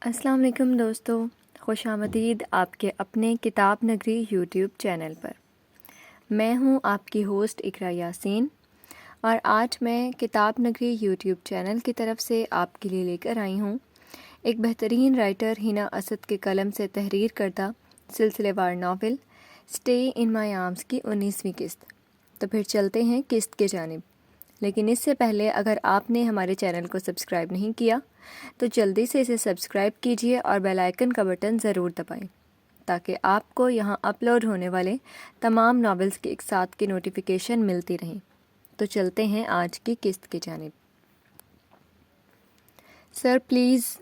السلام علیکم دوستو، خوش آمدید آپ کے اپنے کتاب نگری یوٹیوب چینل پر۔ میں ہوں آپ کی ہوسٹ اقرا یاسین، اور آج میں کتاب نگری یوٹیوب چینل کی طرف سے آپ کے لیے لے کر آئی ہوں ایک بہترین رائٹر ہینا اسد کے قلم سے تحریر کردہ سلسلے وار novel stay in my arms کی 19ویں قسط۔ تو پھر چلتے ہیں قسط کی جانب، لیکن اس سے پہلے اگر آپ نے ہمارے چینل کو سبسکرائب نہیں کیا تو جلدی سے اسے سبسکرائب کیجیے اور بیل آئیکن کا بٹن ضرور دبائیں تاکہ آپ کو یہاں اپلوڈ ہونے والے تمام ناولز کے ایک ساتھ کی نوٹیفیکیشن ملتی رہیں۔ تو چلتے ہیں آج کی قسط کی جانب۔ Sir please.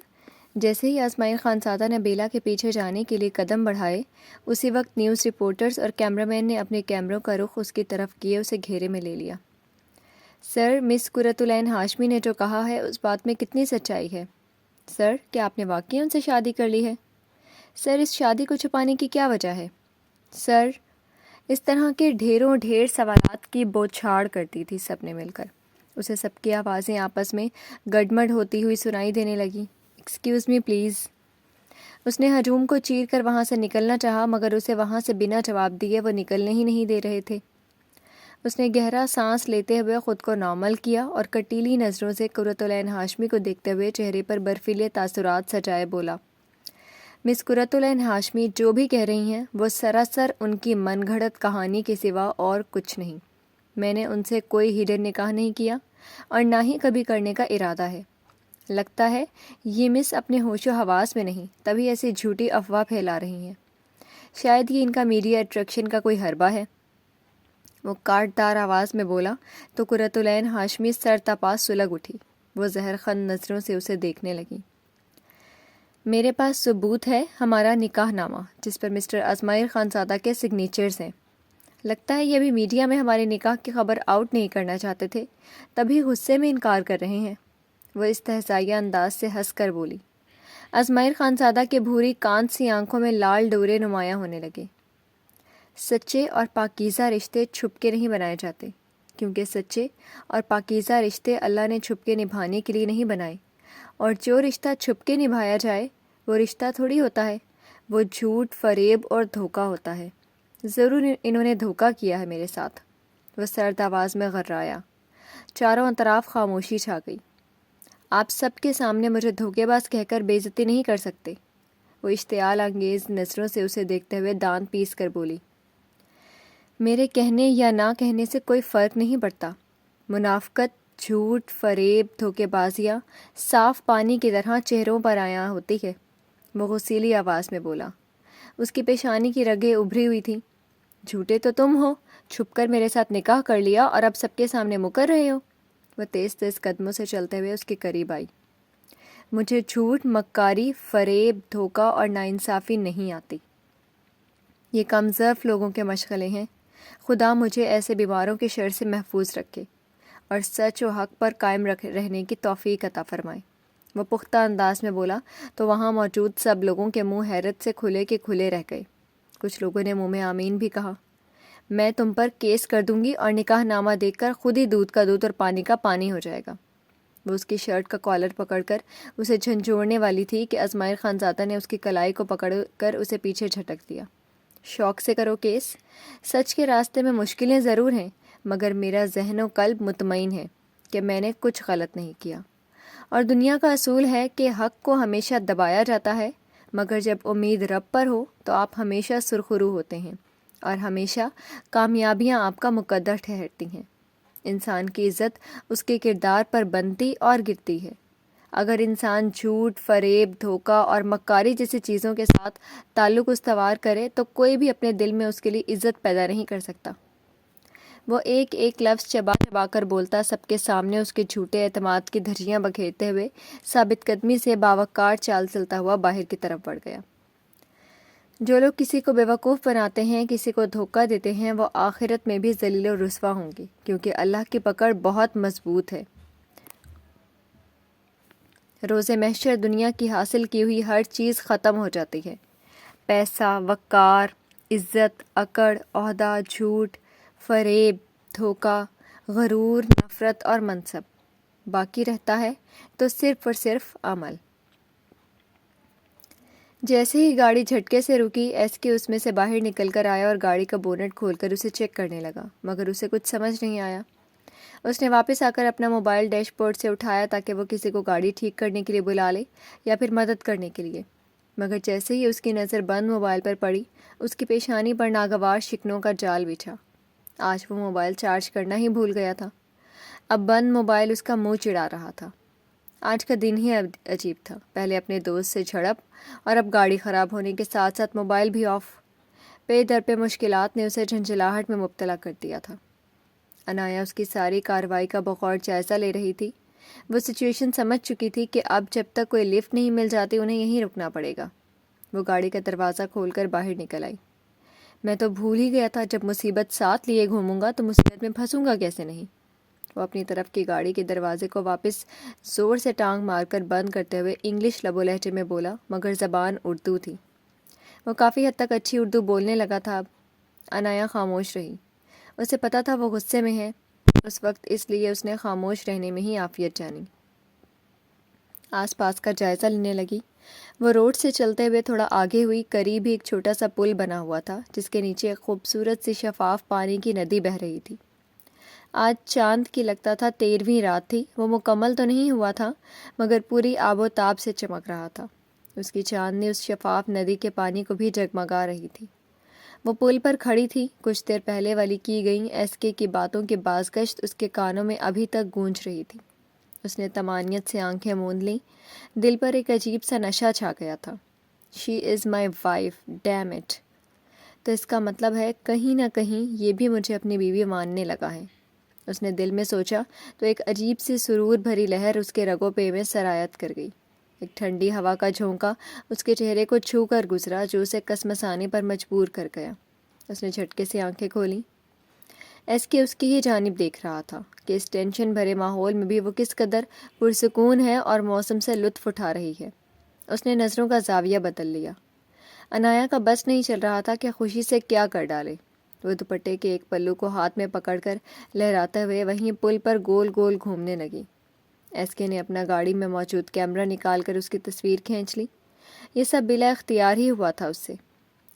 جیسے ہی اسماعیل خانزادہ نے بیلا کے پیچھے جانے کے لیے قدم بڑھائے، اسی وقت نیوز رپورٹرز اور کیمرہ مین نے اپنے کیمروں کا رخ اس کی طرف کیے اسے گھیرے میں لے لیا۔ سر، مس قرۃ العین ہاشمی نے جو کہا ہے اس بات میں کتنی سچائی ہے؟ سر، کیا آپ نے واقعی ان سے شادی کر لی ہے؟ سر، اس شادی کو چھپانے کی کیا وجہ ہے؟ سر، اس طرح کے ڈھیر سوالات کی بوچھاڑ کرتی تھی سب نے مل کر۔ اسے سب کی آوازیں آپس میں گڈمڈ ہوتی ہوئی سنائی دینے لگیں۔ Excuse me please. اس نے ہجوم کو چیر کر وہاں سے نکلنا چاہا، مگر اسے وہاں سے بنا جواب دیے وہ نکلنے ہی نہیں دے رہے تھے۔ اس نے گہرا سانس لیتے ہوئے خود کو نارمل کیا اور کٹیلی نظروں سے قرۃ العین ہاشمی کو دیکھتے ہوئے چہرے پر برفیلے تاثرات سجائے بولا، مس قرۃ العین ہاشمی جو بھی کہہ رہی ہیں وہ سراسر ان کی من گھڑت کہانی کے سوا اور کچھ نہیں۔ میں نے ان سے کوئی ہڈن نکاح نہیں کیا اور نہ ہی کبھی کرنے کا ارادہ ہے۔ لگتا ہے یہ مس اپنے ہوش و حواس میں نہیں، تبھی ایسی جھوٹی افواہ پھیلا رہی ہیں۔ شاید یہ ان کا میڈیا اٹریکشن کا کوئی حربہ ہے۔ وہ کاٹدار آواز میں بولا تو قرۃ العین ہاشمی سر تا پا سلگ اٹھی۔ وہ زہرخند نظروں سے اسے دیکھنے لگیں۔ میرے پاس ثبوت ہے، ہمارا نکاح نامہ جس پر مسٹر اسماعیل خانزادہ کے سگنیچرز ہیں۔ لگتا ہے یہ بھی میڈیا میں ہمارے نکاح کی خبر آؤٹ نہیں کرنا چاہتے تھے، تبھی غصے میں انکار کر رہے ہیں۔ وہ استہزائیہ انداز سے ہنس کر بولی۔ اسماعیل خانزادہ کے بھوری کانت سی آنکھوں میں لال ڈورے نمایاں ہونے لگے۔ سچے اور پاکیزہ رشتے چھپ کے نہیں بنائے جاتے، کیونکہ سچے اور پاکیزہ رشتے اللہ نے چھپ کے نبھانے کے لیے نہیں بنائے، اور جو رشتہ چھپ کے نبھایا جائے وہ رشتہ تھوڑی ہوتا ہے، وہ جھوٹ، فریب اور دھوکہ ہوتا ہے۔ ضرور انہوں نے دھوکہ کیا ہے میرے ساتھ۔ وہ سرد آواز میں غرایا۔ چاروں طرف خاموشی چھا گئی۔ آپ سب کے سامنے مجھے دھوکے باز کہہ کر بے عزتی نہیں کر سکتے۔ وہ اشتعال انگیز نظروں سے اسے دیکھتے ہوئے دانت پیس کر بولی، میرے کہنے یا نہ کہنے سے کوئی فرق نہیں پڑتا۔ منافقت، جھوٹ، فریب، دھوکے بازیاں صاف پانی کی طرح چہروں پر آیا ہوتی ہے۔ وہ غصیلی آواز میں بولا۔ اس کی پیشانی کی رگیں ابھری ہوئی تھیں۔ جھوٹے تو تم ہو، چھپ کر میرے ساتھ نکاح کر لیا اور اب سب کے سامنے مکر رہے ہو۔ وہ تیز قدموں سے چلتے ہوئے اس کے قریب آئی۔ مجھے جھوٹ، مکاری، فریب، دھوکہ اور ناانصافی نہیں آتی۔ یہ کم ظرف لوگوں کے مشغلے ہیں۔ خدا مجھے ایسے بیماروں کے شر سے محفوظ رکھے اور سچ و حق پر قائم رہنے کی توفیق عطا فرمائے۔ وہ پختہ انداز میں بولا تو وہاں موجود سب لوگوں کے منہ حیرت سے کھلے کے کھلے رہ گئے۔ کچھ لوگوں نے منہ میں آمین بھی کہا۔ میں تم پر کیس کر دوں گی اور نکاح نامہ دیکھ کر خود ہی دودھ کا دودھ اور پانی کا پانی ہو جائے گا۔ وہ اس کی شرٹ کا کالر پکڑ کر اسے جھنجھوڑنے والی تھی کہ اسماعیل خانزادہ نے اس کی کلائی کو پکڑ کر اسے پیچھے جھٹک دیا۔ شوق سے کرو کیس۔ سچ کے راستے میں مشکلیں ضرور ہیں، مگر میرا ذہن و قلب مطمئن ہے کہ میں نے کچھ غلط نہیں کیا، اور دنیا کا اصول ہے کہ حق کو ہمیشہ دبایا جاتا ہے، مگر جب امید رب پر ہو تو آپ ہمیشہ سرخرو ہوتے ہیں اور ہمیشہ کامیابیاں آپ کا مقدر ٹھہرتی ہیں۔ انسان کی عزت اس کے کردار پر بنتی اور گرتی ہے۔ اگر انسان جھوٹ، فریب، دھوکہ اور مکاری جیسی چیزوں کے ساتھ تعلق استوار کرے تو کوئی بھی اپنے دل میں اس کے لیے عزت پیدا نہیں کر سکتا۔ وہ ایک ایک لفظ چبا چبا کر بولتا سب کے سامنے اس کے جھوٹے اعتماد کی دھجیاں بکھیرتے ہوئے ثابت قدمی سے باوقار چال چلتا ہوا باہر کی طرف بڑھ گیا۔ جو لوگ کسی کو بیوقوف بناتے ہیں، کسی کو دھوکہ دیتے ہیں، وہ آخرت میں بھی ذلیل و رسوا ہوں گے، کیونکہ اللہ کی پکڑ بہت مضبوط ہے۔ روز محشر دنیا کی حاصل کی ہوئی ہر چیز ختم ہو جاتی ہے۔ پیسہ، وقار، عزت، اکڑ، عہدہ، جھوٹ، فریب، دھوکہ، غرور، نفرت اور منصب۔ باقی رہتا ہے تو صرف اور صرف عمل۔ جیسے ہی گاڑی جھٹکے سے رکی، ایس کے اس میں سے باہر نکل کر آیا اور گاڑی کا بونٹ کھول کر اسے چیک کرنے لگا، مگر اسے کچھ سمجھ نہیں آیا۔ اس نے واپس آ کر اپنا موبائل ڈیش بورڈ سے اٹھایا تاکہ وہ کسی کو گاڑی ٹھیک کرنے کے لیے بلا لے یا پھر مدد کرنے کے لیے، مگر جیسے ہی اس کی نظر بند موبائل پر پڑی، اس کی پیشانی پر ناگوار شکنوں کا جال بچھا۔ آج وہ موبائل چارج کرنا ہی بھول گیا تھا۔ اب بند موبائل اس کا منہ چڑھا رہا تھا۔ آج کا دن ہی عجیب تھا، پہلے اپنے دوست سے جھڑپ اور اب گاڑی خراب ہونے کے ساتھ ساتھ موبائل بھی آف۔ پے در پہ مشکلات نے اسے جھنجھلاہٹ میں مبتلا کر دیا تھا۔ انایا اس کی ساری کارروائی کا بغور جائزہ لے رہی تھی۔ وہ سچویشن سمجھ چکی تھی کہ اب جب تک کوئی لفٹ نہیں مل جاتی انہیں یہیں رکنا پڑے گا۔ وہ گاڑی کا دروازہ کھول کر باہر نکل آئی۔ میں تو بھول ہی گیا تھا، جب مصیبت ساتھ لیے گھوموں گا تو مصیبت میں پھنسوں گا کیسے نہیں۔ وہ اپنی طرف کی گاڑی کے دروازے کو واپس زور سے ٹانگ مار کر بند کرتے ہوئے انگلش لب و لہجے میں بولا، مگر زبان اردو تھی۔ وہ کافی حد تک اچھی اردو بولنے لگا تھا اب۔ انایا خاموش رہی۔ اسے پتا تھا وہ غصے میں ہے اس وقت، اس لیے اس نے خاموش رہنے میں ہی عافیت جانی۔ آس پاس کا جائزہ لینے لگی۔ وہ روڈ سے چلتے ہوئے تھوڑا آگے ہوئی، قریب ہی ایک چھوٹا سا پل بنا ہوا تھا جس کے نیچے ایک خوبصورت سی شفاف پانی کی ندی بہہ رہی تھی۔ آج چاند کی لگتا تھا 13ویں رات تھی۔ وہ مکمل تو نہیں ہوا تھا مگر پوری آب و تاب سے چمک رہا تھا۔ اس کی چاندنی اس شفاف ندی کے پانی کو بھی جگمگا رہی تھی۔ وہ پل پر کھڑی تھی۔ کچھ دیر پہلے والی کی گئیں ایس کے کی باتوں کی بازگشت اس کے کانوں میں ابھی تک گونج رہی تھی۔ اس نے طمانینت سے آنکھیں موند لیں۔ دل پر ایک عجیب سا نشہ چھا گیا تھا۔ شی از مائی وائف، ڈیم اٹ! تو اس کا مطلب ہے کہیں نہ کہیں یہ بھی مجھے اپنی بیوی ماننے لگا ہے۔ اس نے دل میں سوچا تو ایک عجیب سی سرور بھری لہر اس کے رگوں پے میں سرایت کر گئی۔ ایک ٹھنڈی ہوا کا جھونکا اس کے چہرے کو چھو کر گزرا جو اسے کسمسانے پر مجبور کر گیا۔ اس نے جھٹکے سے آنکھیں کھولیں۔ ایس کے اس کی ہی جانب دیکھ رہا تھا کہ اس ٹینشن بھرے ماحول میں بھی وہ کس قدر پرسکون ہے اور موسم سے لطف اٹھا رہی ہے۔ اس نے نظروں کا زاویہ بدل لیا۔ انایا کا بس نہیں چل رہا تھا کہ خوشی سے کیا کر ڈالے۔ وہ دوپٹے کے ایک پلو کو ہاتھ میں پکڑ کر لہراتے ہوئے وہیں پل پر گول گول گھومنے لگی۔ ایس کے نے اپنا گاڑی میں موجود کیمرہ نکال کر اس کی تصویر کھینچ لی۔ یہ سب بلا اختیار ہی ہوا تھا اس سے۔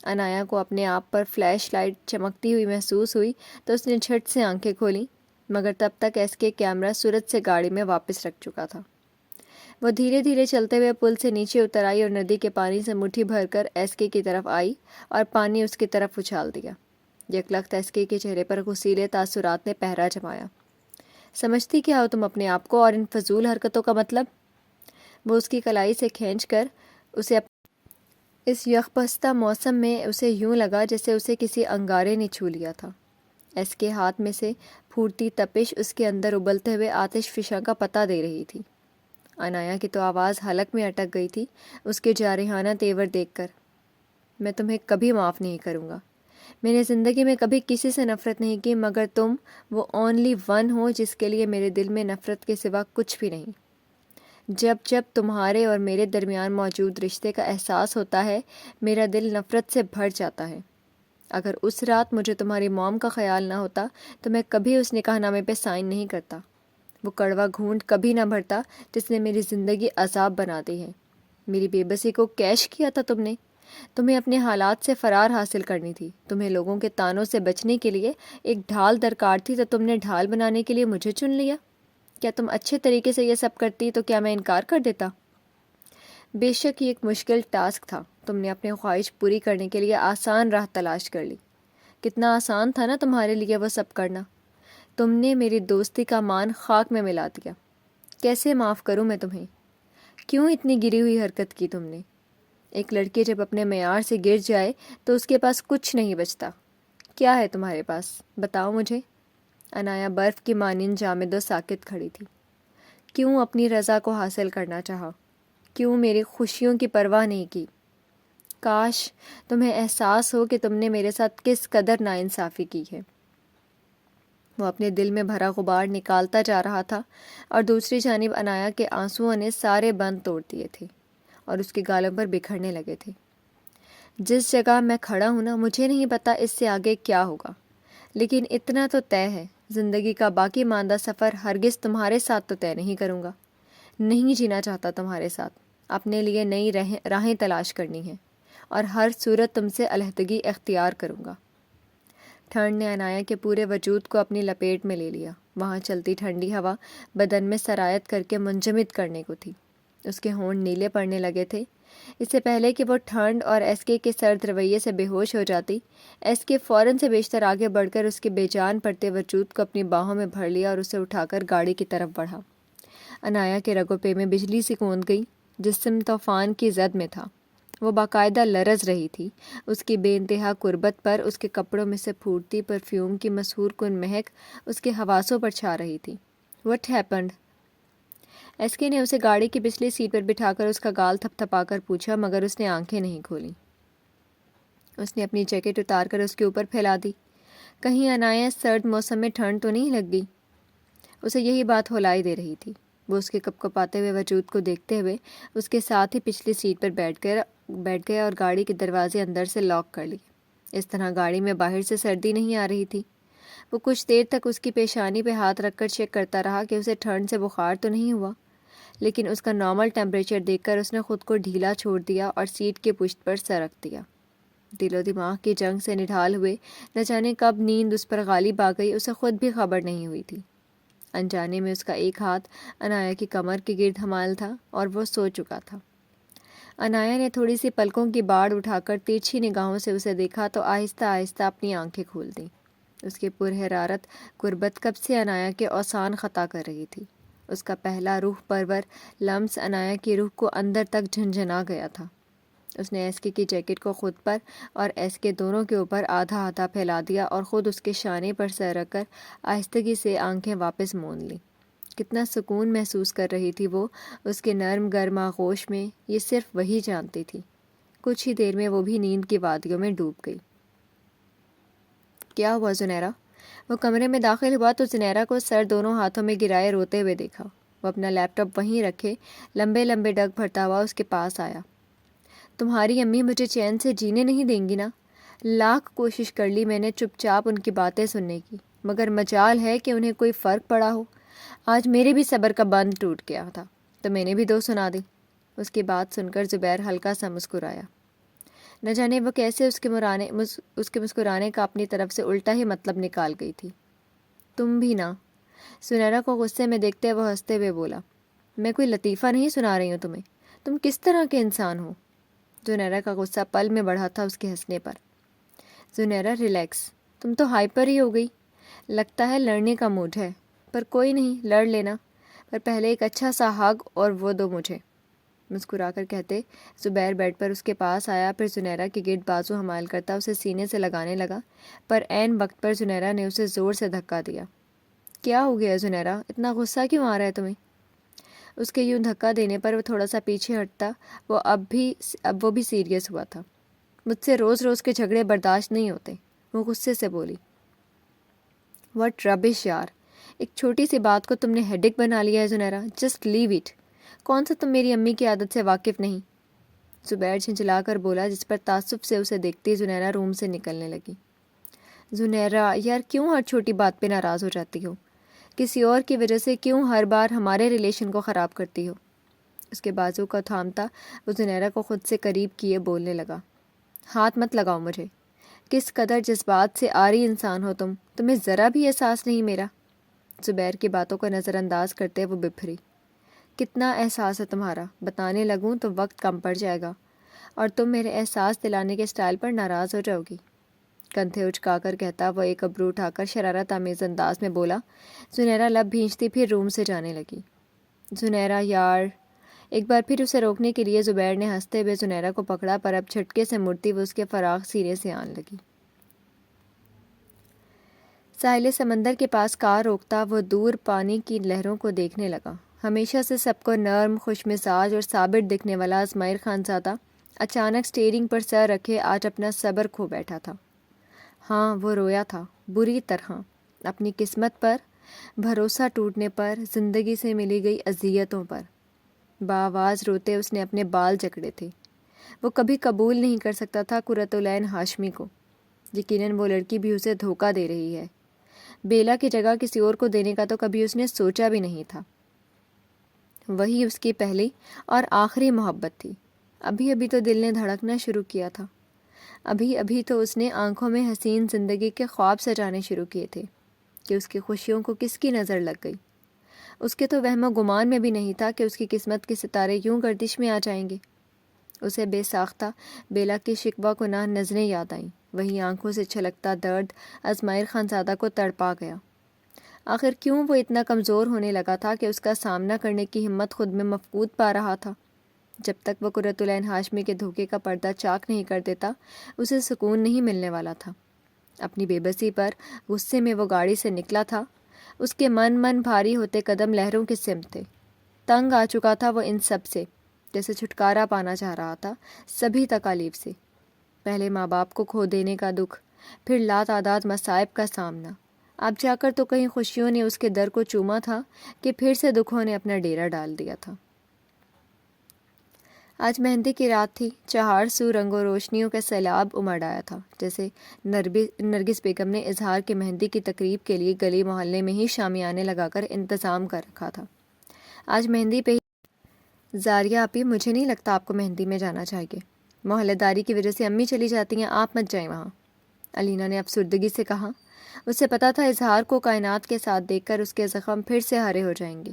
انایا کو اپنے آپ پر فلیش لائٹ چمکتی ہوئی محسوس ہوئی تو اس نے جھٹ سے آنکھیں کھولیں، مگر تب تک ایس کے کیمرہ سرعت سے گاڑی میں واپس رکھ چکا تھا۔ وہ دھیرے دھیرے چلتے ہوئے پل سے نیچے اتر آئی اور ندی کے پانی سے مٹھی بھر کر ایس کے کی طرف آئی اور پانی اس کی طرف اچھال دیا۔ یکلخت ایس کے چہرے پر غصیلے تاثرات نے پہرا جمایا۔ سمجھتی کیا ہو تم اپنے آپ کو اور ان فضول حرکتوں کا مطلب؟ وہ اس کی کلائی سے کھینچ کر اسے اس یخبستہ موسم میں اسے یوں لگا جیسے اسے کسی انگارے نے چھو لیا تھا۔ ایس کے ہاتھ میں سے پھوٹتی تپش اس کے اندر ابلتے ہوئے آتش فشاں کا پتہ دے رہی تھی۔ انایا کی تو آواز حلق میں اٹک گئی تھی اس کے جارحانہ تیور دیکھ کر۔ میں تمہیں کبھی معاف نہیں کروں گا۔ میں نے زندگی میں کبھی کسی سے نفرت نہیں کی مگر تم وہ اونلی ون ہو جس کے لیے میرے دل میں نفرت کے سوا کچھ بھی نہیں۔ جب جب تمہارے اور میرے درمیان موجود رشتے کا احساس ہوتا ہے میرا دل نفرت سے بھر جاتا ہے۔ اگر اس رات مجھے تمہاری موم کا خیال نہ ہوتا تو میں کبھی اس نکاح نامے پہ سائن نہیں کرتا۔ وہ کڑوا گھونٹ کبھی نہ بھرتا جس نے میری زندگی عذاب بنا دی ہے۔ میری بے بسی کو کیش کیا تھا تم نے۔ تمہیں اپنے حالات سے فرار حاصل کرنی تھی۔ تمہیں لوگوں کے طعنوں سے بچنے کے لیے ایک ڈھال درکار تھی تو تم نے ڈھال بنانے کے لیے مجھے چن لیا۔ کیا تم اچھے طریقے سے یہ سب کرتی تو کیا میں انکار کر دیتا؟ بے شک یہ ایک مشکل ٹاسک تھا۔ تم نے اپنی خواہش پوری کرنے کے لیے آسان راہ تلاش کر لی۔ کتنا آسان تھا نا تمہارے لیے وہ سب کرنا۔ تم نے میری دوستی کا مان خاک میں ملا دیا۔ کیسے معاف کروں میں تمہیں؟ کیوں اتنی گری ہوئی حرکت کی تم نے؟ ایک لڑکی جب اپنے معیار سے گر جائے تو اس کے پاس کچھ نہیں بچتا۔ کیا ہے تمہارے پاس؟ بتاؤ مجھے۔ انایا برف کی مانند جامد و ساکت کھڑی تھی۔ کیوں اپنی رضا کو حاصل کرنا چاہا؟ کیوں میری خوشیوں کی پرواہ نہیں کی؟ کاش تمہیں احساس ہو کہ تم نے میرے ساتھ کس قدر ناانصافی کی ہے۔ وہ اپنے دل میں بھرا غبار نکالتا جا رہا تھا اور دوسری جانب انایا کے آنسوؤں نے سارے بند توڑ دیے تھے اور اس کے گالوں پر بکھرنے لگے تھے۔ جس جگہ میں کھڑا ہوں نا مجھے نہیں پتا اس سے آگے کیا ہوگا، لیکن اتنا تو طے ہے زندگی کا باقی ماندہ سفر ہرگز تمہارے ساتھ تو طے نہیں کروں گا۔ نہیں جینا چاہتا تمہارے ساتھ۔ اپنے لیے نئی راہیں تلاش کرنی ہیں اور ہر صورت تم سے علیحدگی اختیار کروں گا۔ ٹھنڈ نے عنایا کے پورے وجود کو اپنی لپیٹ میں لے لیا۔ وہاں چلتی ٹھنڈی ہوا بدن میں سرایت کر کے منجمد کرنے کو تھی۔ اس کے ہونٹ نیلے پڑنے لگے تھے۔ اس سے پہلے کہ وہ ٹھنڈ اور ایس کے سرد رویے سے بے ہوش ہو جاتی، ایس کے فوراً سے بیشتر آگے بڑھ کر اس کے بے جان پڑتے وجود کو اپنی باہوں میں بھر لیا اور اسے اٹھا کر گاڑی کی طرف بڑھا۔ عنایا کے رگوں پے میں بجلی سی کوند گئی۔ جسم طوفان کی زد میں تھا۔ وہ باقاعدہ لرز رہی تھی۔ اس کی بے انتہا قربت پر اس کے کپڑوں میں سے پھوٹتی پرفیوم کی مسحور کن مہک اس کے حواسوں پر چھا رہی تھی۔ "What happened?" ایس کے نے اسے گاڑی کی پچھلی سیٹ پر بٹھا کر اس کا گال تھپ تھپا کر پوچھا، مگر اس نے آنکھیں نہیں کھولیں۔ اس نے اپنی جیکٹ اتار کر اس کے اوپر پھیلا دی۔ کہیں عنایا سرد موسم میں ٹھنڈ تو نہیں لگ گئی؟ اسے یہی بات ہولائی دے رہی تھی۔ وہ اس کے کپکپاتے ہوئے وجود کو دیکھتے ہوئے اس کے ساتھ ہی پچھلی سیٹ پر بیٹھ گیا اور گاڑی کے دروازے اندر سے لاک کر لیے۔ اس طرح گاڑی میں باہر سے سردی نہیں آ رہی تھی۔ وہ کچھ دیر تک اس کی پیشانی پہ ہاتھ رکھ کر چیک کرتا رہا کہ اسے ٹھنڈ سے بخار تو نہیں ہوا، لیکن اس کا نارمل ٹیمپریچر دیکھ کر اس نے خود کو ڈھیلا چھوڑ دیا اور سیٹ کے پشت پر سر رکھ دیا۔ دل و دماغ کی جنگ سے نڈھال ہوئے نہ جانے کب نیند اس پر غالب آ گئی، اسے خود بھی خبر نہیں ہوئی تھی۔ انجانے میں اس کا ایک ہاتھ عنایا کی کمر کے گرد حمال تھا اور وہ سو چکا تھا۔ عنایا نے تھوڑی سی پلکوں کی باڑ اٹھا کر تیرچھی نگاہوں سے اسے دیکھا تو آہستہ آہستہ اپنی آنکھیں کھول دیں۔ اس کی پرحرارت قربت کب سے عنایا کے اوسان خطا کر رہی تھی۔ اس کا پہلا روح پرور لمس عنایا کی روح کو اندر تک جھنجھنا گیا تھا۔ اس نے ایس کے کی جیکٹ کو خود پر اور ایس کے دونوں کے اوپر آدھا آدھا پھیلا دیا اور خود اس کے شانے پر سر رکھ کر آہستگی سے آنکھیں واپس موند لیں۔ کتنا سکون محسوس کر رہی تھی وہ اس کے نرم گرم آغوش میں، یہ صرف وہی جانتی تھی۔ کچھ ہی دیر میں وہ بھی نیند کی وادیوں میں ڈوب گئی۔ "کیا ہوا زنیرہ؟" وہ کمرے میں داخل ہوا تو زنیرہ کو سر دونوں ہاتھوں میں گرائے روتے ہوئے دیکھا۔ وہ اپنا لیپ ٹاپ وہیں رکھے لمبے لمبے ڈگ بھرتا ہوا اس کے پاس آیا۔ "تمہاری امی مجھے چین سے جینے نہیں دیں گی نا؟ لاکھ کوشش کر لی میں نے چپ چاپ ان کی باتیں سننے کی، مگر مجال ہے کہ انہیں کوئی فرق پڑا ہو۔ آج میرے بھی صبر کا بند ٹوٹ گیا تھا تو میں نے بھی دو سنا دی." اس کی بات سن کر زبیر ہلکا سا مسکرایا۔ نہ جانے وہ کیسے اس کے مسکرانے کا اپنی طرف سے الٹا ہی مطلب نکال گئی تھی۔ "تم بھی نا." زنیرہ کو غصے میں دیکھتے وہ ہنستے ہوئے بولا، "میں کوئی لطیفہ نہیں سنا رہی ہوں تمہیں، تم کس طرح کے انسان ہو؟" زنیرہ کا غصہ پل میں بڑھا تھا اس کے ہنسنے پر۔ "زنیرہ ریلیکس، تم تو ہائپر ہی ہو گئی۔ لگتا ہے لڑنے کا موڈ ہے، پر کوئی نہیں، لڑ لینا، پر پہلے ایک اچھا سا ہگ اور وہ دو مجھے." مسکرا کر کہتے زبیر بیڈ پر اس کے پاس آیا، پھر زنیرہ کے گرد بازو حمال کرتا اسے سینے سے لگانے لگا، پر عین وقت پر زنیرہ نے اسے زور سے دھکا دیا۔ "کیا ہو گیا زنیرہ؟ اتنا غصہ کیوں آ رہا ہے تمہیں؟" اس کے یوں دھکا دینے پر وہ تھوڑا سا پیچھے ہٹتا، اب وہ بھی سیریس ہوا تھا۔ "مجھ سے روز روز کے جھگڑے برداشت نہیں ہوتے." وہ غصے سے بولی۔ "واٹ ربش یار، ایک چھوٹی سی بات کو تم نے ہیڈک بنا لیا ہے زنیرہ، جسٹ لیو اٹ۔ کون سا تم میری امی کی عادت سے واقف نہیں؟" زبیر جھنجھلا کر بولا، جس پر تعصب سے اسے دیکھتی زنیرہ روم سے نکلنے لگی۔ "زنیرہ یار، کیوں ہر چھوٹی بات پہ ناراض ہو جاتی ہو؟ کسی اور کی وجہ سے کیوں ہر بار ہمارے ریلیشن کو خراب کرتی ہو؟" اس کے بازو کو تھامتا وہ زنیرہ کو خود سے قریب کیے بولنے لگا، "ہاتھ مت لگاؤ مجھے۔ کس قدر جذبات سے آری انسان ہو تمہیں ذرا بھی احساس نہیں میرا." زبیر کی باتوں کو نظر انداز کرتے وہ بپھری۔ "کتنا احساس ہے تمہارا؟ بتانے لگوں تو وقت کم پڑ جائے گا اور تم میرے احساس دلانے کے سٹائل پر ناراض ہو جاؤ گی." کندھے اچکا کر کہتا وہ ایک ابرو اٹھا کر شرارت آمیز انداز میں بولا۔ زنیرہ لب بھینچتی پھر روم سے جانے لگی۔ "زنیرہ یار!" ایک بار پھر اسے روکنے کے لیے زبیر نے ہنستے ہوئے زنیرہ کو پکڑا، پر اب جھٹکے سے مڑتی وہ اس کے فراغ سینے سے آن لگی۔ ساحل سمندر کے پاس کار روکتا وہ دور پانی کی لہروں کو دیکھنے لگا۔ ہمیشہ سے سب کو نرم، خوش مزاج اور صابر دکھنے والا اسماعیل خانزادہ اچانک سٹیئرنگ پر سر رکھے آج اپنا صبر کھو بیٹھا تھا۔ ہاں، وہ رویا تھا، بری طرح، اپنی قسمت پر، بھروسہ ٹوٹنے پر، زندگی سے ملی گئی اذیتوں پر۔ بآواز روتے اس نے اپنے بال جکڑے تھے۔ وہ کبھی قبول نہیں کر سکتا تھا قرۃ العین ہاشمی کو۔ یقیناً وہ لڑکی بھی اسے دھوکہ دے رہی ہے۔ بیلا کی جگہ کسی اور کو دینے کا تو کبھی اس نے سوچا بھی نہیں تھا۔ وہی اس کی پہلی اور آخری محبت تھی۔ ابھی ابھی تو دل نے دھڑکنا شروع کیا تھا، ابھی ابھی تو اس نے آنکھوں میں حسین زندگی کے خواب سجانے شروع کیے تھے کہ اس کی خوشیوں کو کس کی نظر لگ گئی۔ اس کے تو وہم و گمان میں بھی نہیں تھا کہ اس کی قسمت کے ستارے یوں گردش میں آ جائیں گے۔ اسے بے ساختہ بیلا کی شکوہ گناہ نظریں یاد آئیں، وہی آنکھوں سے چھلکتا درد اسماعیل خان زادہ کو تڑپا گیا۔ آخر کیوں وہ اتنا کمزور ہونے لگا تھا کہ اس کا سامنا کرنے کی ہمت خود میں مفقود پا رہا تھا؟ جب تک وہ قرۃ العین ہاشمی کے دھوکے کا پردہ چاک نہیں کر دیتا اسے سکون نہیں ملنے والا تھا۔ اپنی بے بسی پر غصے میں وہ گاڑی سے نکلا تھا۔ اس کے من بھاری ہوتے قدم لہروں کی سمت تھے۔ تنگ آ چکا تھا وہ ان سب سے، جیسے چھٹکارا پانا چاہ رہا تھا سبھی تکالیف سے۔ پہلے ماں باپ کو کھو دینے کا دکھ، پھر لاتعداد مصائب کا سامنا، اب جا کر تو کہیں خوشیوں نے اس کے در کو چوما تھا کہ پھر سے دکھوں نے اپنا ڈیرا ڈال دیا تھا۔ آج مہندی کی رات تھی، چہار سو رنگ و روشنیوں کا سیلاب امڑ آیا تھا، جیسے نرگس بیگم نے اظہار کے مہندی کی تقریب کے لیے گلی محلے میں ہی شامیانے لگا کر انتظام کر رکھا تھا۔ آج مہندی پہ ہی زاریہ آپی، مجھے نہیں لگتا آپ کو مہندی میں جانا چاہیے، محلے داری کی وجہ سے امی چلی جاتی ہیں، آپ مت جائیں وہاں، علینا نے افسردگی سے کہا۔ اسے پتا تھا اظہار کو کائنات کے ساتھ دیکھ کر اس کے زخم پھر سے ہرے ہو جائیں گے۔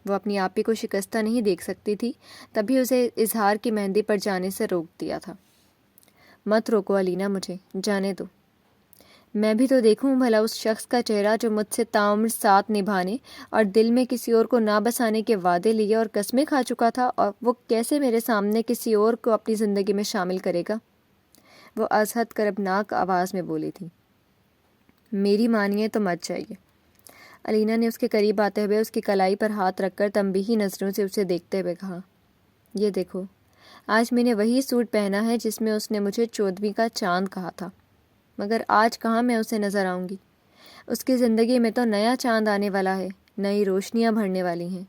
وہ اپنی آپی کو شکستہ نہیں دیکھ سکتی تھی، تبھی اسے اظہار کی مہندی پر جانے سے روک دیا تھا۔ مت روکو علینا، مجھے جانے دو، میں بھی تو دیکھوں بھلا اس شخص کا چہرہ جو مجھ سے تعمر ساتھ نبھانے اور دل میں کسی اور کو نہ بسانے کے وعدے لیے اور قسمیں کھا چکا تھا، اور وہ کیسے میرے سامنے کسی اور کو اپنی زندگی میں شامل کرے گا۔ وہ از حد کربناک آواز میں بولی تھی۔ میری مانیے تو مت جائیے۔ علینا نے اس کے قریب آتے ہوئے اس کی کلائی پر ہاتھ رکھ کر تنبیہی نظروں سے اسے دیکھتے ہوئے کہا، یہ دیکھو، آج میں نے وہی سوٹ پہنا ہے جس میں اس نے مجھے 14ویں کا چاند کہا تھا، مگر آج کہاں میں اسے نظر آؤں گی؟ اس کی زندگی میں تو نیا چاند آنے والا ہے، نئی روشنیاں بھرنے والی ہیں۔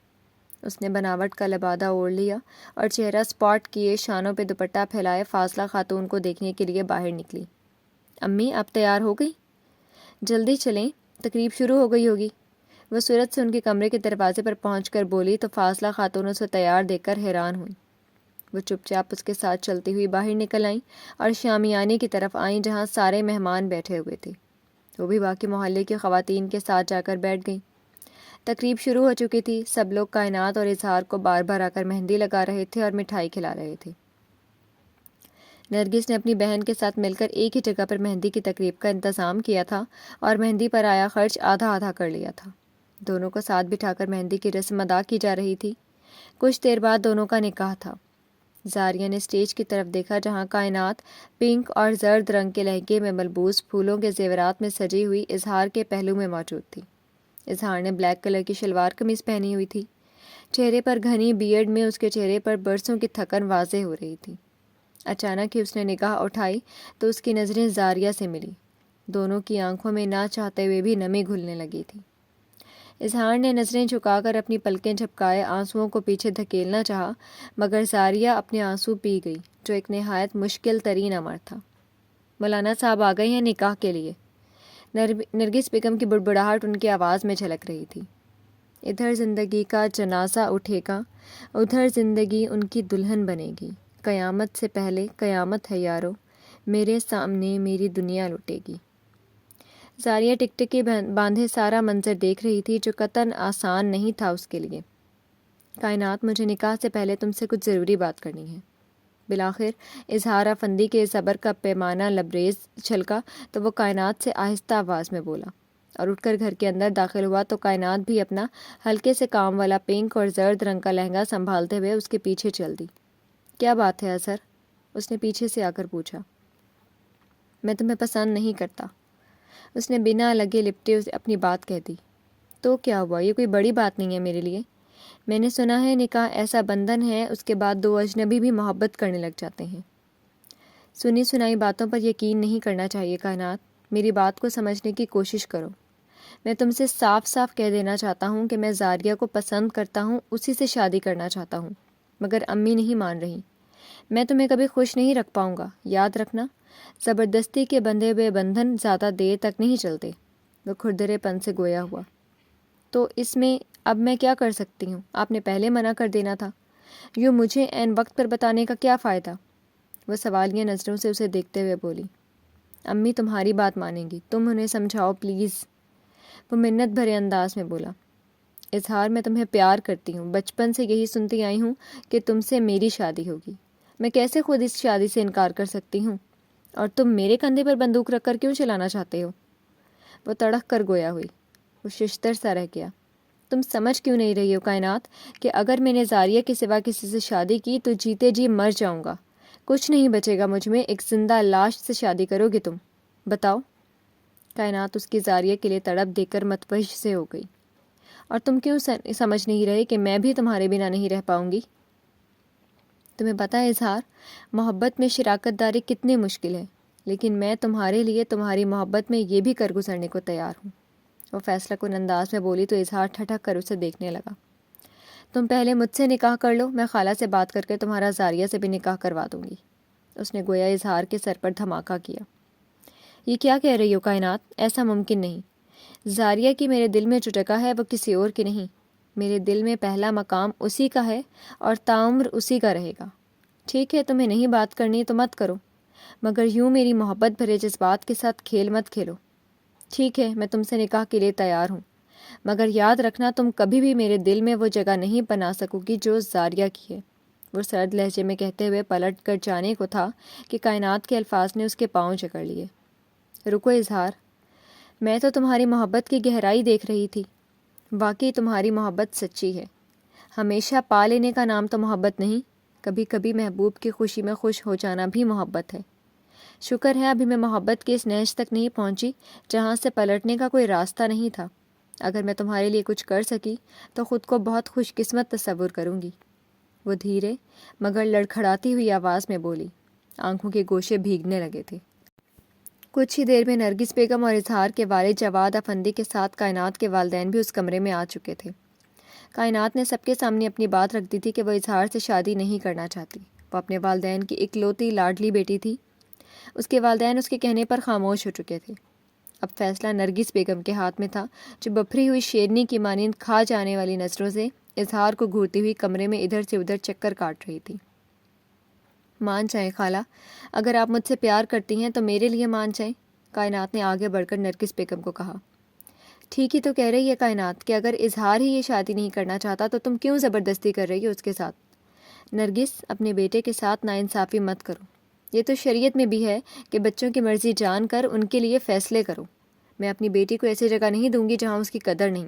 اس نے بناوٹ کا لبادہ اوڑھ لیا اور چہرہ سپاٹ کیے شانوں پہ دوپٹہ پھیلائے فاضلہ خاتون کو دیکھنے کے لیے باہر نکلی۔ امی، آپ تیار ہو گئی؟ جلدی چلیں، تقریب شروع ہو گئی ہوگی۔ وہ سرعت سے ان کے کمرے کے دروازے پر پہنچ کر بولی تو فاضلہ خاتون اسے تیار دیکھ کر حیران ہوئی۔ وہ چپ چاپ اس کے ساتھ چلتی ہوئی باہر نکل آئیں اور شامیانے کی طرف آئیں جہاں سارے مہمان بیٹھے ہوئے تھے۔ وہ بھی باقی محلے کی خواتین کے ساتھ جا کر بیٹھ گئیں۔ تقریب شروع ہو چکی تھی، سب لوگ کائنات اور اظہار کو بار بار آ کر مہندی لگا رہے تھے اور مٹھائی کھلا رہے تھے۔ نرگس نے اپنی بہن کے ساتھ مل کر ایک ہی جگہ پر مہندی کی تقریب کا انتظام کیا تھا اور مہندی پر آیا خرچ آدھا آدھا کر لیا تھا۔ دونوں کو ساتھ بٹھا کر مہندی کی رسم ادا کی جا رہی تھی۔ کچھ دیر بعد دونوں کا نکاح تھا۔ زاریہ نے اسٹیج کی طرف دیکھا جہاں کائنات پنک اور زرد رنگ کے لہنگے میں ملبوس پھولوں کے زیورات میں سجی ہوئی اظہار کے پہلو میں موجود تھی۔ اظہار نے بلیک کلر کی شلوار قمیص پہنی ہوئی تھی۔ چہرے پر گھنی بیئرڈ میں اس کے چہرے پر برسوں کی تھکن واضح ہو رہی تھی۔ اچانک ہی اس نے نگاہ اٹھائی تو اس کی نظریں زاریہ سے ملی۔ دونوں کی آنکھوں میں نہ چاہتے ہوئے بھی نمی گھلنے لگی تھی۔ اظہار نے نظریں جھکا کر اپنی پلکیں جھپکائے آنسوؤں کو پیچھے دھکیلنا چاہا، مگر زاریہ اپنے آنسو پی گئی، جو ایک نہایت مشکل ترین امر تھا۔ مولانا صاحب آ گئے ہیں نکاح کے لیے۔ نرگس بیگم کی بڑبڑاہٹ ان کی آواز میں جھلک رہی تھی۔ ادھر زندگی کا جنازہ اٹھے گا، ادھر زندگی ان کی دلہن بنے گی، قیامت سے پہلے قیامت ہے یارو، میرے سامنے میری دنیا لٹے گی۔ زاریہ ٹکٹکی باندھے سارا منظر دیکھ رہی تھی جو قطعاً آسان نہیں تھا اس کے لیے۔ کائنات، مجھے نکاح سے پہلے تم سے کچھ ضروری بات کرنی ہے۔ بالآخر اظہار افندی کے صبر کا پیمانہ لبریز چھلکا تو وہ کائنات سے آہستہ آواز میں بولا، اور اٹھ کر گھر کے اندر داخل ہوا تو کائنات بھی اپنا ہلکے سے کام والا پنک اور زرد رنگ کا لہنگا سنبھالتے ہوئے اس کے پیچھے چل دی۔ کیا بات ہے اظہر؟ اس نے پیچھے سے آ کر پوچھا۔ میں تمہیں پسند نہیں کرتا، اس نے بنا لگے لپٹے اپنی بات کہہ دی۔ تو کیا ہوا، یہ کوئی بڑی بات نہیں ہے میرے لیے۔ میں نے سنا ہے نکاح ایسا بندھن ہے اس کے بعد دو اجنبی بھی محبت کرنے لگ جاتے ہیں۔ سنی سنائی باتوں پر یقین نہیں کرنا چاہیے کائنات، میری بات کو سمجھنے کی کوشش کرو۔ میں تم سے صاف صاف کہہ دینا چاہتا ہوں کہ میں زاریہ کو پسند کرتا ہوں، اسی سے شادی کرنا چاہتا ہوں، مگر امی نہیں مان رہی۔ میں تمہیں کبھی خوش نہیں رکھ پاؤں گا، یاد رکھنا۔ زبردستی کے بندھے ہوئے بندھن زیادہ دیر تک نہیں چلتے۔ وہ کھردرے پن سے گویا ہوا۔ تو اس میں اب میں کیا کر سکتی ہوں؟ آپ نے پہلے منع کر دینا تھا۔ یوں مجھے عین وقت پر بتانے کا کیا فائدہ؟ وہ سوالیہ نظروں سے اسے دیکھتے ہوئے بولی۔ امی تمہاری بات مانیں گی، تم انہیں سمجھاؤ پلیز۔ وہ منت بھرے انداز میں بولا۔ اظہار، میں تمہیں پیار کرتی ہوں، بچپن سے یہی سنتی آئی ہوں کہ تم سے میری شادی ہوگی، میں کیسے خود اس شادی سے انکار کر سکتی ہوں؟ اور تم میرے کندھے پر بندوق رکھ کر کیوں چلانا چاہتے ہو؟ وہ تڑک کر گویا ہوئی۔ وہ ششتر سا رہ گیا۔ تم سمجھ کیوں نہیں رہی ہو کائنات کہ اگر میں نے زاریہ کے سوا کسی سے شادی کی تو جیتے جی مر جاؤں گا، کچھ نہیں بچے گا مجھ میں، ایک زندہ لاش سے شادی کرو گے تم؟ بتاؤ۔ کائنات اس کی زاریہ کے لیے تڑپ دیکھ کر متوجہ سے ہو گئی۔ اور تم کیوں سمجھ نہیں رہے کہ میں بھی تمہارے بنا نہیں رہ پاؤں گی؟ تمہیں پتہ ہے اظہار، محبت میں شراکت داری کتنی مشکل ہے، لیکن میں تمہارے لیے تمہاری محبت میں یہ بھی کر گزرنے کو تیار ہوں۔ وہ فیصلہ کن انداز میں بولی تو اظہار ٹھٹک کر اسے دیکھنے لگا۔ تم پہلے مجھ سے نکاح کر لو، میں خالہ سے بات کر کے تمہارا زاریہ سے بھی نکاح کروا دوں گی۔ اس نے گویا اظہار کے سر پر دھماکہ کیا۔ یہ کیا کہہ رہی ہو کائنات؟ ایسا ممکن نہیں۔ زاریہ کی میرے دل میں جو جگہ ہے وہ کسی اور کی نہیں، میرے دل میں پہلا مقام اسی کا ہے اور تاعمر اسی کا رہے گا۔ ٹھیک ہے، تمہیں نہیں بات کرنی تو مت کرو، مگر یوں میری محبت بھرے جذبات کے ساتھ کھیل مت کھیلو۔ ٹھیک ہے، میں تم سے نکاح کے لیے تیار ہوں، مگر یاد رکھنا تم کبھی بھی میرے دل میں وہ جگہ نہیں بنا سکو گی جو زاریہ کی ہے۔ وہ سرد لہجے میں کہتے ہوئے پلٹ کر جانے کو تھا کہ کائنات کے الفاظ نے اس کے پاؤں جکڑ لیے۔ رکو اظہار، میں تو تمہاری محبت کی گہرائی دیکھ رہی تھی۔ واقعی تمہاری محبت سچی ہے۔ ہمیشہ پا لینے کا نام تو محبت نہیں، کبھی کبھی محبوب کی خوشی میں خوش ہو جانا بھی محبت ہے۔ شکر ہے ابھی میں محبت کے اس نہج تک نہیں پہنچی جہاں سے پلٹنے کا کوئی راستہ نہیں تھا۔ اگر میں تمہارے لیے کچھ کر سکی تو خود کو بہت خوش قسمت تصور کروں گی۔ وہ دھیرے مگر لڑکھڑاتی ہوئی آواز میں بولی۔ آنکھوں کے گوشے بھیگنے لگے تھے۔ کچھ ہی دیر میں نرگس بیگم اور اظہار کے والد جواد افندی کے ساتھ کائنات کے والدین بھی اس کمرے میں آ چکے تھے۔ کائنات نے سب کے سامنے اپنی بات رکھ دی تھی کہ وہ اظہار سے شادی نہیں کرنا چاہتی۔ وہ اپنے والدین کی اکلوتی لاڈلی بیٹی تھی۔ اس کے والدین اس کے کہنے پر خاموش ہو چکے تھے۔ اب فیصلہ نرگس بیگم کے ہاتھ میں تھا، جو بپھری ہوئی شیرنی کی مانند کھا جانے والی نظروں سے اظہار کو گھورتی ہوئی کمرے میں ادھر سے ادھر چکر کاٹ رہی تھی۔ مان جائیں خالہ، اگر آپ مجھ سے پیار کرتی ہیں تو میرے لیے مان جائیں، کائنات نے آگے بڑھ کر نرگس بیگم کو کہا۔ ٹھیک ہی تو کہہ رہی ہے کائنات کہ اگر اظہار ہی یہ شادی نہیں کرنا چاہتا تو تم کیوں زبردستی کر رہی ہو اس کے ساتھ؟ نرگس، اپنے بیٹے کے ساتھ ناانصافی مت کرو۔ یہ تو شریعت میں بھی ہے کہ بچوں کی مرضی جان کر ان کے لیے فیصلے کرو۔ میں اپنی بیٹی کو ایسی جگہ نہیں دوں گی جہاں اس کی قدر نہیں۔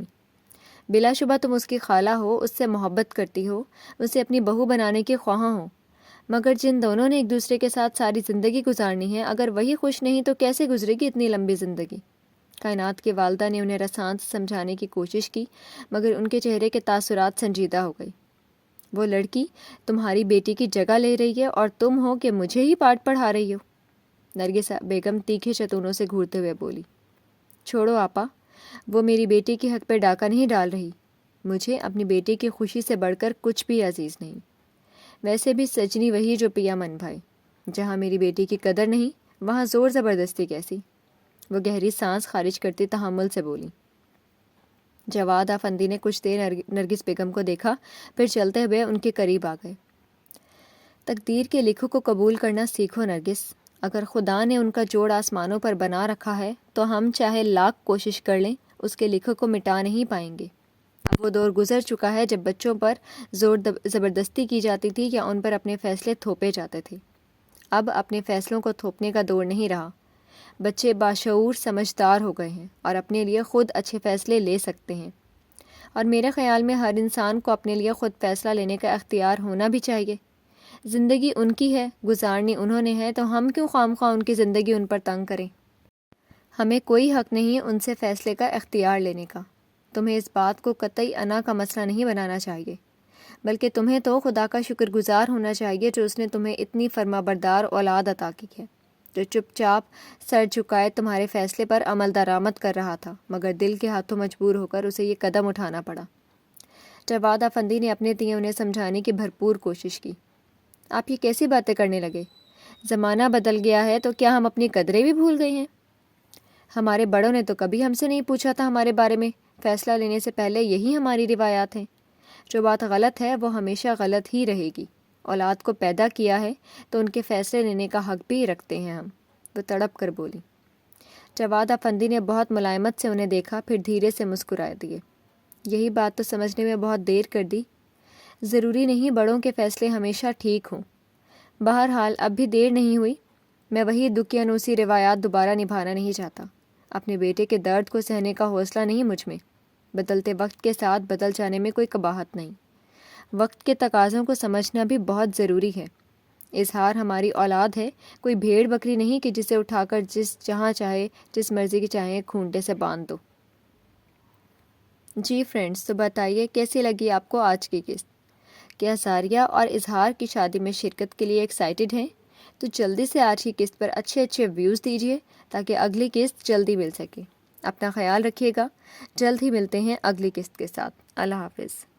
بلا شبہ تم اس کی خالہ ہو، اس سے محبت کرتی ہو، اسے اپنی بہو بنانے کی خواہاں ہو، مگر جن دونوں نے ایک دوسرے کے ساتھ ساری زندگی گزارنی ہے، اگر وہی خوش نہیں تو کیسے گزرے گی اتنی لمبی زندگی؟ کائنات کی والدہ نے انہیں رسان سے سمجھانے کی کوشش کی، مگر ان کے چہرے کے تاثرات سنجیدہ ہو گئی۔ وہ لڑکی تمہاری بیٹی کی جگہ لے رہی ہے اور تم ہو کہ مجھے ہی پاٹ پڑھا رہی ہو۔ نرگس بیگم تیکھے شتونوں سے گھورتے ہوئے بولی۔ چھوڑو آپا، وہ میری بیٹی کے حق پہ ڈاکہ نہیں ڈال رہی۔ مجھے اپنی بیٹی کی خوشی سے بڑھ کر کچھ بھی عزیز نہیں۔ ویسے بھی سجنی وہی جو پیا من بھائی، جہاں میری بیٹی کی قدر نہیں وہاں زور زبردستی کیسی؟ وہ گہری سانس خارج کرتی تحمل سے بولی۔ جواد افندی نے کچھ دیر نرگس بیگم کو دیکھا، پھر چلتے ہوئے ان کے قریب آ گئے۔ تقدیر کے لکھو کو قبول کرنا سیکھو نرگس، اگر خدا نے ان کا جوڑ آسمانوں پر بنا رکھا ہے تو ہم چاہے لاکھ کوشش کر لیں اس کے لکھو کو مٹا نہیں پائیں گے۔ اب وہ دور گزر چکا ہے جب بچوں پر زور زبردستی کی جاتی تھی یا ان پر اپنے فیصلے تھوپے جاتے تھے۔ اب اپنے فیصلوں کو تھوپنے کا دور نہیں رہا۔ بچے باشعور سمجھدار ہو گئے ہیں اور اپنے لیے خود اچھے فیصلے لے سکتے ہیں، اور میرے خیال میں ہر انسان کو اپنے لیے خود فیصلہ لینے کا اختیار ہونا بھی چاہیے۔ زندگی ان کی ہے، گزارنی انہوں نے ہے، تو ہم کیوں خواہ ان کی زندگی ان پر تنگ کریں؟ ہمیں کوئی حق نہیں ان سے فیصلے کا اختیار لینے کا۔ تمہیں اس بات کو قطعی انا کا مسئلہ نہیں بنانا چاہیے، بلکہ تمہیں تو خدا کا شکر گزار ہونا چاہیے جو اس نے تمہیں اتنی فرما بردار اولاد عطا کی ہے، جو چپ چاپ سر جھکائے تمہارے فیصلے پر عمل درآمد کر رہا تھا، مگر دل کے ہاتھوں مجبور ہو کر اسے یہ قدم اٹھانا پڑا۔ جواد افندی نے اپنے تئیں انہیں سمجھانے کی بھرپور کوشش کی۔ آپ یہ کیسی باتیں کرنے لگے؟ زمانہ بدل گیا ہے تو کیا ہم اپنی قدریں بھی بھول گئے ہیں؟ ہمارے بڑوں نے تو کبھی ہم سے نہیں پوچھا تھا ہمارے بارے میں فیصلہ لینے سے پہلے یہی ہماری روایات ہیں۔ جو بات غلط ہے وہ ہمیشہ غلط ہی رہے گی۔ اولاد کو پیدا کیا ہے تو ان کے فیصلے لینے کا حق بھی رکھتے ہیں ہم، وہ تڑپ کر بولی۔ جواد افندی نے بہت ملائمت سے انہیں دیکھا، پھر دھیرے سے مسکرا دیے۔ یہی بات تو سمجھنے میں بہت دیر کر دی۔ ضروری نہیں بڑوں کے فیصلے ہمیشہ ٹھیک ہوں۔ بہرحال اب بھی دیر نہیں ہوئی۔ میں وہی دقیانوسی روایات دوبارہ نبھانا نہیں چاہتا۔ اپنے بیٹے کے درد کو سہنے کا حوصلہ نہیں مجھ میں۔ بدلتے وقت کے ساتھ بدل جانے میں کوئی قباحت نہیں۔ وقت کے تقاضوں کو سمجھنا بھی بہت ضروری ہے۔ اظہار ہماری اولاد ہے، کوئی بھیڑ بکری نہیں کہ جسے اٹھا کر جہاں چاہے جس مرضی کی چاہے کھونٹے سے باندھ دو۔ جی فرینڈز، تو بتائیے کیسی لگی آپ کو آج کی قسط؟ کیا ساریہ اور اظہار کی شادی میں شرکت کے لیے ایکسائٹیڈ ہیں؟ تو جلدی سے آج کی قسط پر اچھے ویوز دیجیے تاکہ اگلی قسط جلدی مل سکے۔ اپنا خیال رکھیے گا، جلد ہی ملتے ہیں اگلی قسط کے ساتھ۔ اللہ حافظ۔